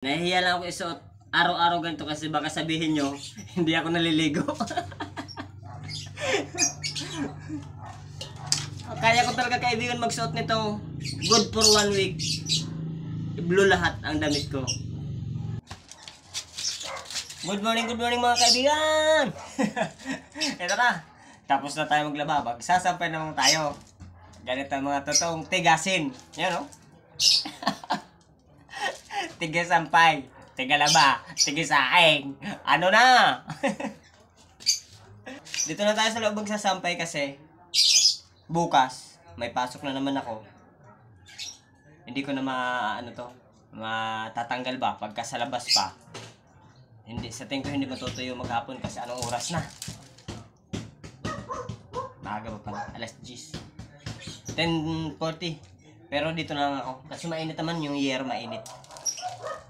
Nahihiya lang ako isuot araw-araw ganito kasi baka sabihin nyo, hindi ako naliligo. Kaya ko talaga kaibigan magsuot nito. Good for 1 week. I-blue lahat ang damit ko. Good morning mga kaibigan! Ito na. Tapos na tayo maglaba. Magsasampay naman tayo. Ganito ang mga totoong tigasin. Yan o. Tigasampay. Tigalaba. Tigisaing. Ano na? Dito na tayo sa loob magsasampay kasi bukas may pasok na naman ako. Hindi ko na matatanggal ba pagka sa labas pa. Hindi, sa tingin ko hindi matutuyo maghapon kasi anong oras na? Maaga pa pala, alas 10. 10:40. Pero dito na lang ako kasi mainit naman yung year, mainit.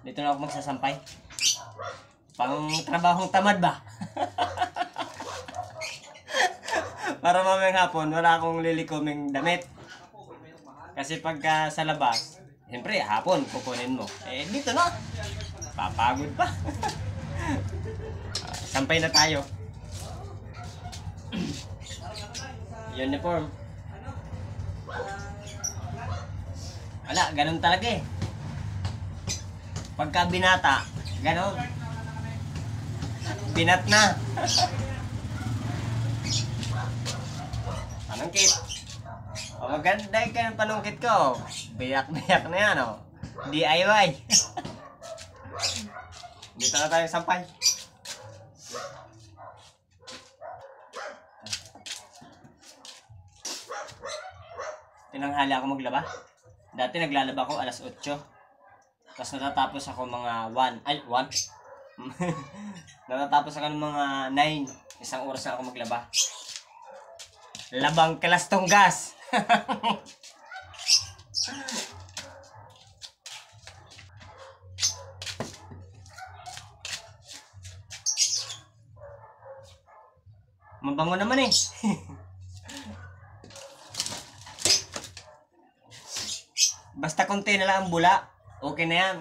Dito na ako magsasampay. Pang trabahong tamad ba? Para mamayang hapon wala akong lilikoming damit. Kasi pagka sa labas, siyempre hapon kukunin mo. Eh dito na. Papagod pa. Sampay na tayo. Uniform. Wala, ganun talaga eh. Pagka binata, ganun. Binat na. Panungkit. O maganda yung panungkit ko. Biyak-biyak na yan o. DIY. Dito na tayo sampay. Tinanghali ako maglaba. Dati naglalaba ako alas 8. Tapos natatapos ako mga 1. Ay, 1? Natatapos ako ng mga 9. Isang oras na ako maglaba. Labang kalastonggas. Mabango naman eh. Basta konti na lang ang bula, okay na yan.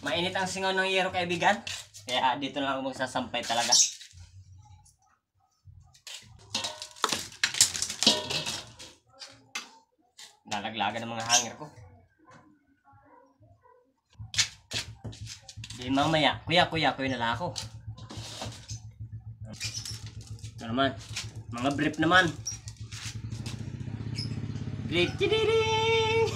Mainit ang singaw ng yero kaibigan. Kaya dito na lang ako magsasampay talaga. Nalaglagan ng mga hanger ko. Di mamaya, kuya na lang ako. Ito naman, mga brief naman. Brief, tiriring!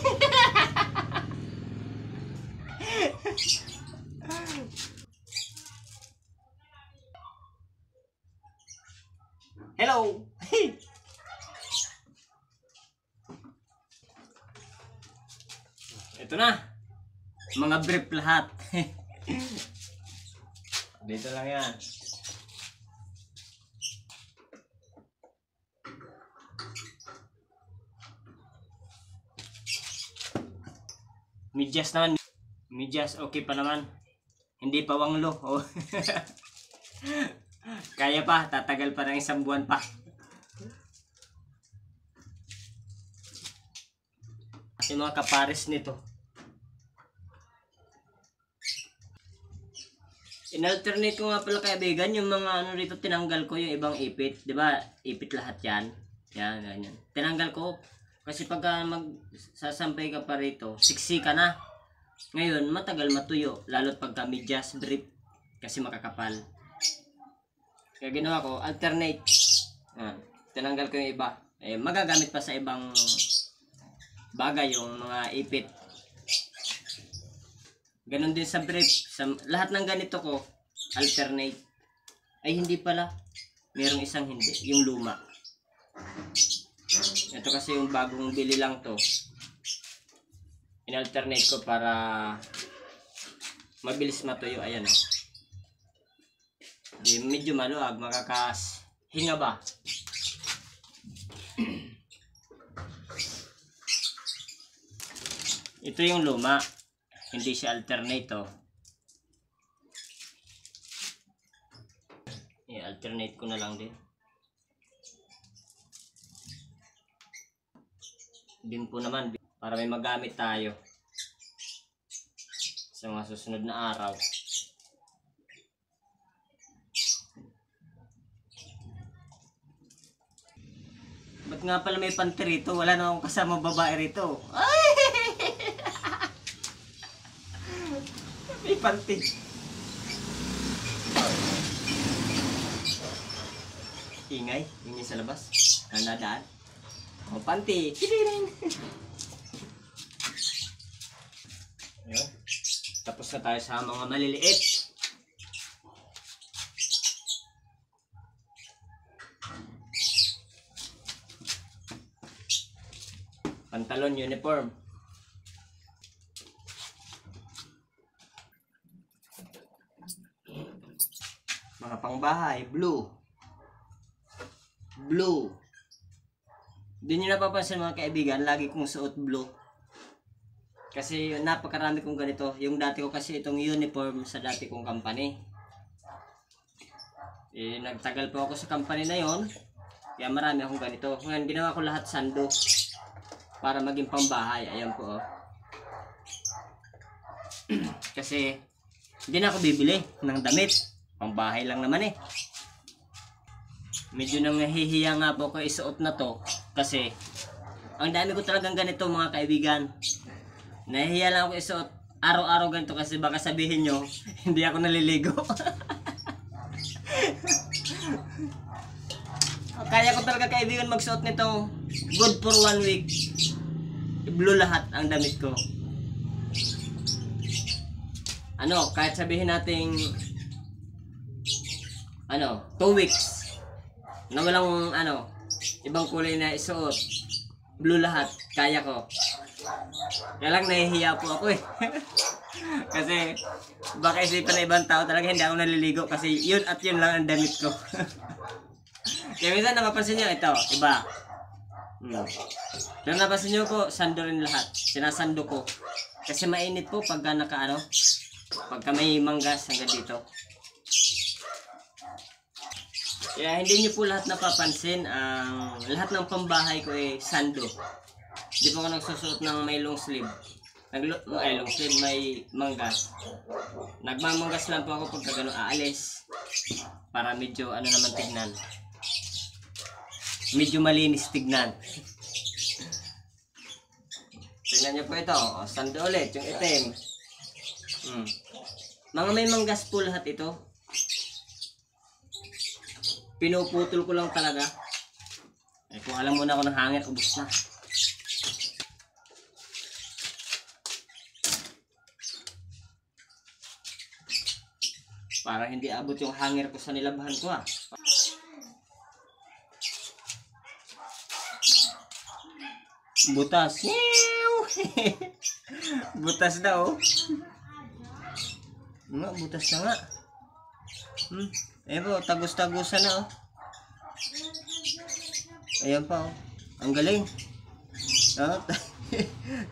Hello! Ito na, mga brief lahat. Dito lang yan. Medyas naman. Medyas okay pa naman. Hindi pa wanglo. Oh. Kaya pa. Tatagal pa ng isang buwan pa. Kasi mga kapares nito. In-alternate ko nga pala kaibigan yung mga ano rito, tinanggal ko yung ibang ipit. Diba? Ipit lahat yan. Yan, ganyan. Tinanggal ko. Kasi pagka magsasampay ka pa rito, siksi ka na. Ngayon, matagal matuyo. Lalo't pagka medyas, brief. Kasi makakapal. Kaya ginawa ko, alternate. Tinanggal ko yung iba. Eh, magagamit pa sa ibang bagay yung mga ipit. Ganon din sa brief. Sa, lahat ng ganito ko, alternate. Ay, hindi pala. Merong isang hindi. Yung luma. Ito kasi yung bagong bili lang to. In-alternate ko para mabilis matuyo. Ayan o. Medyo maluag. Makakahinga ba? Ito yung luma. Hindi siya alternate o. I-alternate ko na lang din. din po naman para may magamit tayo sa mga susunod na araw. Ba't nga pala may panty rito? Wala na akong kasama babae rito. Ay! May panty. Ingay sa labas. Nanadaan. O, panty. Kidiring. Ayun. Tapos na tayo sa mga maliliit. Pantalon, uniform. Mga pangbahay, blue. Blue. Di nyo napapansin mga kaibigan, lagi kong suot blue. Kasi napakarami kong ganito. Yung dati ko kasi itong uniform sa dati kong company. Nagtagal po ako sa company na yon. Kaya marami akong ganito. Ngayon ginawa ko lahat sando. Para maging pambahay. Ayan po. Kasi hindi na ako bibili ng damit. Pambahay lang naman eh. Medyo nang nahihiya nga po ko isuot na to. Kasi ang dami ko talagang ganito mga kaibigan. Nahihiya lang ako isuot araw-araw ganito kasi baka sabihin nyo hindi ako naliligo. Kaya ko talaga kaibigan magsuot nito good for 1 week. Blue lahat ang damit ko. Kahit sabihin nating 2 weeks na walang ibang kulay na isuot, blue lahat, kaya ko. Kaya lang nahihiya po ako eh. Kasi baka isipan na ibang tao talaga hindi ako naliligo kasi yun at yun lang ang damit ko. Kaya minsan napapansin nyo ito, iba. Pero napansin nyo ko, sando rin lahat. Sinasando ko. Kasi mainit po pagka pagka may manggas hanggang dito. Kaya hindi nyo po lahat napapansin, lahat ng pambahay ko ay sando. Hindi po ako nagsusuot ng may long sleeve. Long sleeve, may manggas. Nagmamanggas lang po ako pagka gano'n aalis. Para medyo naman tignan. Medyo malinis tignan. Tignan nyo po ito. Sando ulit, yung itim. Mga may manggas po lahat ito. Pinuputol ko lang talaga. Kung alam mo na ako ng hangin, ubos na. Para hindi abot yung hanger ko sa nilabahan ko Butas. Butas daw. Butas na nga. Ayan po, tagus-tagusan na Ayan pa Ang galing.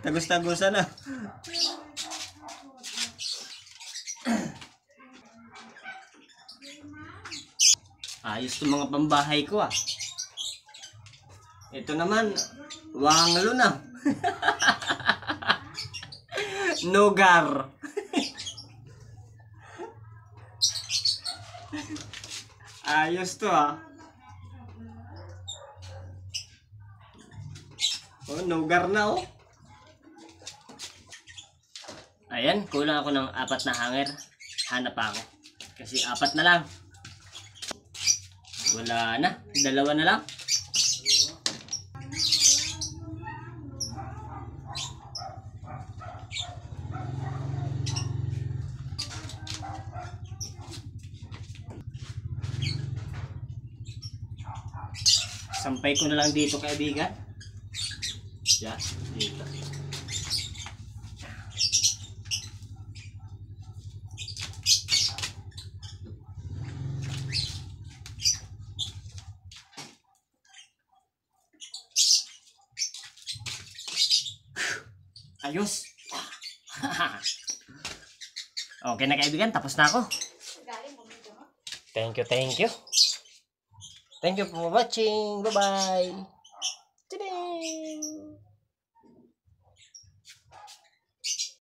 Tagus-tagusan na. Ayos itong mga pambahay ko Ito naman, wanglo na. Nogar. Ayos to nogar na Ayan, kulang ako ng 4 na hanger. Hanap ako. Kasi 4 na lang. Wala na, 2 na lang. Sampay ko na lang dito kaibigan. Yan, dito. Ayos. Okay na kaibigan, tapos na ako. Thank you, thank you. Thank you for watching. Bye-bye. Today.